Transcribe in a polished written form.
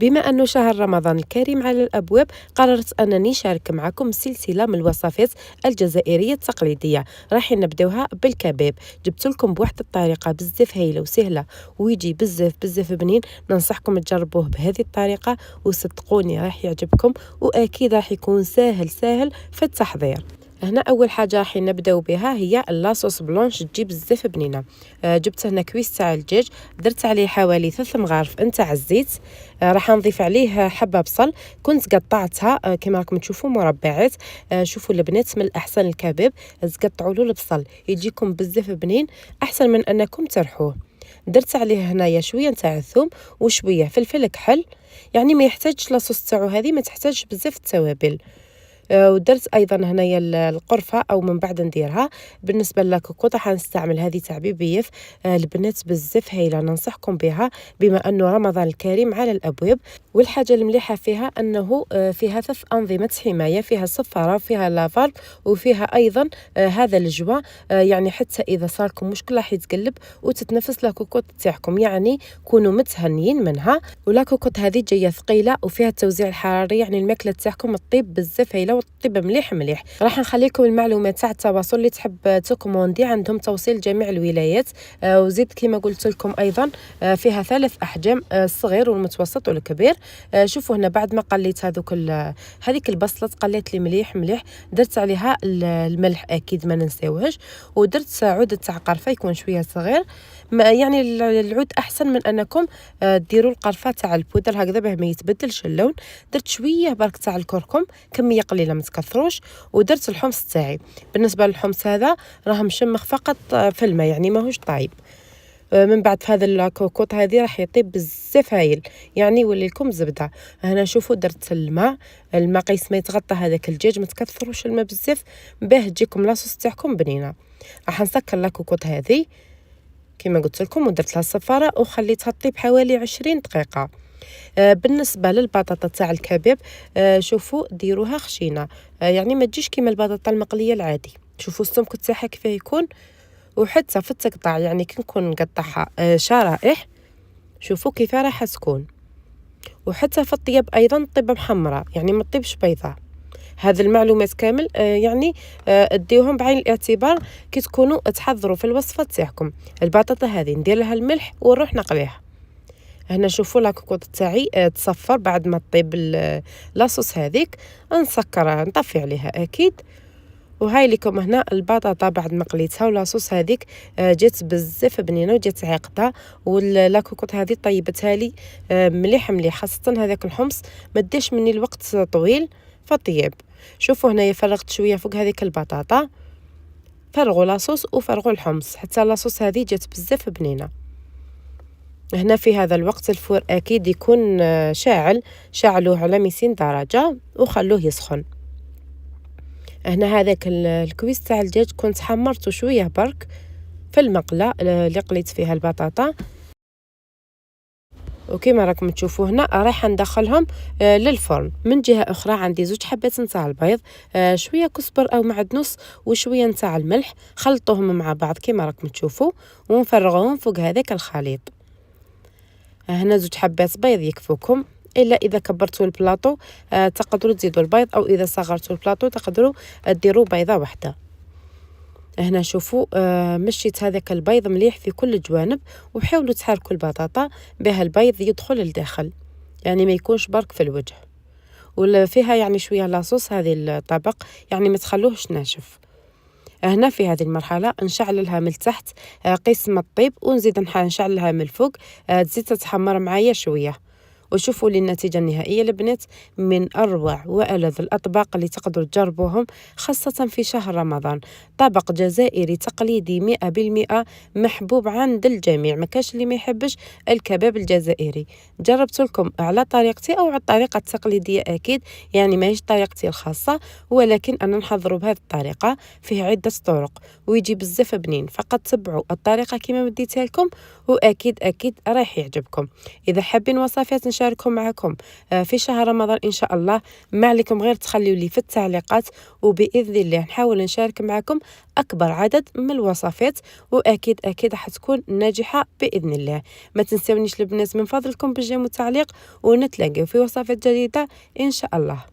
بما أنه شهر رمضان الكريم على الأبواب، قررت أنني نشارك معكم سلسلة من الوصفات الجزائرية التقليدية. راح نبداوها بالكباب. جبت لكم بواحد الطريقة بزاف هايلة وسهلة ويجي بزاف بنين. ننصحكم تجربوه بهذه الطريقة وصدقوني راح يعجبكم، وأكيد راح يكون سهل في التحضير. هنا اول حاجه راح نبداو بها هي لاصوص بلونش، تجي بزاف بنينه. جبت هنا كويس تاع الدجاج، درت عليه حوالي 3 مغارف نتاع الزيت. راح نضيف عليه حبه بصل، كنت قطعتها كما راكم تشوفوا مربعات. شوفوا البنات، من الاحسن الكباب تقطعوا له البصل، يجيكم بزاف بنين احسن من انكم ترحوه. درت عليه هنايا شويه نتاع الثوم وشويه فلفل كحل، يعني ما يحتاجش لاصوص تاعو هذه ما تحتاج بزاف التوابل. ودرت ايضا هنايا القرفه او من بعد نديرها. بالنسبه للكوكوط راح نستعمل هذه تاع بيبيف. البنات بزاف هايله، ننصحكم بها بما انه رمضان الكريم على الابواب. والحاجه المليحه فيها انه فيها 3 انظمه حمايه، فيها صفاره وفيها لافال وفيها ايضا هذا الجوا. يعني حتى اذا صاركم مشكل راح يتقلب وتتنفس لاكوكوط تاعكم، يعني كونوا متهنيين منها. ولاكوكوط هذه جايه ثقيله وفيها التوزيع الحراري، يعني الماكله تاعكم تطيب بزاف هايله وتطيب مليح. راح نخليكم المعلومات تاع التواصل اللي تحب تكوموندي، عندهم توصيل جميع الولايات. وزيد كما قلت لكم ايضا فيها 3 احجام، الصغير والمتوسط والكبير. شوفوا هنا بعد ما قليت هذيك البصله تقليت لي مليح. درت عليها الملح اكيد ما ننساوهش، ودرت عود تاع قرفه يكون شويه صغير. يعني العود احسن من انكم ديروا القرفه تاع البودر هكذا باه ما يتبدلش اللون. درت شويه برك تاع الكركم، كميه قليله ما تكثروش. ودرت الحمص تاعي. بالنسبه للحمص هذا راه مشمخ فقط في الماء، يعني ماهوش طايب. من بعد في هذا الكوكوط هذه راح يطيب بزاف هايل، يعني يولي لكم زبده. هنا شوفوا درت الماء قيس ما يتغطى هذاك الدجاج، ما تكثروش الماء بزاف باه تجيكم لاصوص تاعكم بنينه. راح نسكر الكوكوط هذه كما قلت لكم، ودرت لها الصفاره وخليتها تطيب حوالي 20 دقيقه. بالنسبه للبطاطا تاع الكباب، شوفوا ديروها خشينه، يعني ما تجيش كيما البطاطا المقليه العادي. شوفوا السمك تاعها كيف يكون، وحتى في التقطاع يعني كي نكون نقطعها شرائح شوفوا كيف راح تكون. وحتى في الطياب ايضا طيبه محمره، يعني ما تطيبش بيضاء. هذه المعلومات كامل يعني اديوهم بعين الاعتبار كي تكونوا تحضروا في الوصفه تاعكم. البطاطا هذه ندير لها الملح ونروح نقليها. هنا شوفوا لاكوكوط تاعي تصفر بعد ما طيب لاصوص هذيك. نسكرها نطفي عليها اكيد. وهاي لكم هنا البطاطا بعد ما قليتها ولاصوص هذيك جات بزاف بنينه وجات عاقده. واللاكوكوط هذه طيبتها لي مليح، خاصه هذاك الحمص ما داش مني الوقت طويل فطيب. شوفوا هنايا فرغت شويه فوق هذيك البطاطا، فرغوا لاصوص وفرغوا الحمص حتى لاصوص هذه جات بزاف بنينه. هنا في هذا الوقت الفور اكيد يكون شعلوه على 200 درجه وخلوه يسخن. هنا هذاك الكويس تاع الدجاج كنت حمرته شويه برك في المقله اللي قليت فيها البطاطا. وكما راكم تشوفوا هنا رايحه ندخلهم للفرن. من جهه اخرى عندي 2 حبات نتاع البيض، شويه كزبر او معدنوس وشويه نتاع الملح، خلطوهم مع بعض كما راكم تشوفوا ونفرغوهم فوق هذاك الخليط. هنا 2 حبات بيض يكفوكم، الا اذا كبرتوا البلاطو تقدروا تزيدوا البيض، او اذا صغرتوا البلاطو تقدروا ديروا بيضه واحده. هنا شوفوا مشيت هذاك البيض مليح في كل الجوانب، وحاولوا تحركوا البطاطا بها البيض يدخل للداخل، يعني ما يكونش برك في الوجه. ولا فيها يعني شويه لاصوص هذه الطبق، يعني ما تخلوهش ناشف. هنا في هذه المرحله نشعللها من التحت قيس ما الطيب، ونزيد نشعللها من الفوق تزيد تتحمر معايا شويه. وشوفوا لي النتيجة النهائية البنات، من أروع وألذ الأطباق اللي تقدروا تجربوهم خاصة في شهر رمضان. طبق جزائري تقليدي 100% محبوب عند الجميع، ما كاش اللي ما يحبش الكباب الجزائري. جربت لكم على طريقتي أو على الطريقة التقليدية أكيد، يعني ماهيش طريقتي الخاصة، ولكن أنا نحضره بهذه الطريقة. فيه عدة طرق ويجي بزاف بنين، فقط تبعوا الطريقة كما مديتها لكم وأكيد راح يعجبكم. إذا حابين وصفات نشاركهم معكم في شهر رمضان إن شاء الله. ما عليكم غير تخليوا لي في التعليقات، وبإذن الله نحاول نشارك معكم أكبر عدد من الوصفات، وأكيد أكيد حتكون ناجحة بإذن الله. ما تنسونيش البنات من فضلكم بالجيم والتعليق، ونتلاقاو في وصفات جديدة إن شاء الله.